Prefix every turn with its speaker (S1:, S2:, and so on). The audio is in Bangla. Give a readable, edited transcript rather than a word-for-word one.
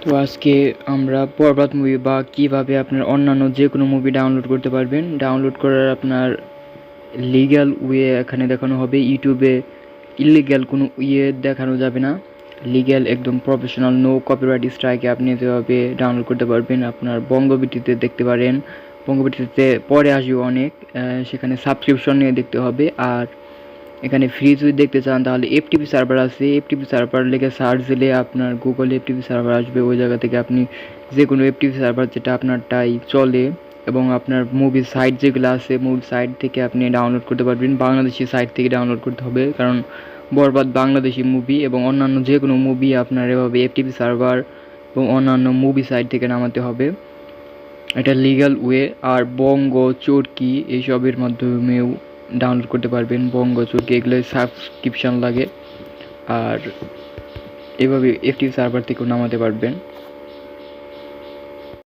S1: তো আজকে আমরা বরবাদ মুভি বা কিভাবে আপনার অন্যান্য যে কোনো মুভি ডাউনলোড করতে পারবেন, ডাউনলোড করার আপনার লিগ্যাল ওয়ে এখানে দেখানো হবে। ইউটিউবে ইলিগ্যাল কোনো ইয়ে দেখানো যাবে না। লিগ্যাল একদম প্রফেশনাল নো কপিরাইট স্ট্রাইকে আপনি যেভাবে ডাউনলোড করতে পারবেন আপনার বঙ্গবিটিতে দেখতে পারেন। বঙ্গবিটিতে পরে আসবে অনেক, সেখানে সাবস্ক্রিপশন নিয়ে দেখতে হবে। আর এখানে ফ্রি যদি দেখতে চান তাহলে এফটিপি সার্ভার আছে, এফটিপি সার্ভার লিখে সার্চ দিলে আপনার গুগলে এফটিপি সার্ভার আসবে। ওই জায়গা থেকে আপনি যে কোনো এফটিপি সার্ভার যেটা আপনারটাই চলে এবং আপনার মুভি সাইট যেগুলো আছে মুভি সাইট থেকে আপনি ডাউনলোড করতে পারবেন। বাংলাদেশি সাইট থেকে ডাউনলোড করতে হবে, কারণ বরবাদ বাংলাদেশি মুভি এবং অন্যান্য যে কোনো মুভি আপনার এভাবে এফটিপি সার্ভার এবং অন্যান্য মুভি সাইট থেকে নামাতে হবে। এটা লিগ্যাল ওয়ে। আর বঙ্গ চরকি এইসবের মাধ্যমেও ডাউনলোড করতে পারবেন। বঙ্গ চরকি এগুলো সাবস্ক্রিপশান লাগে, আর এভাবে এফটিপি সার্ভার থেকেও নামাতে পারবেন।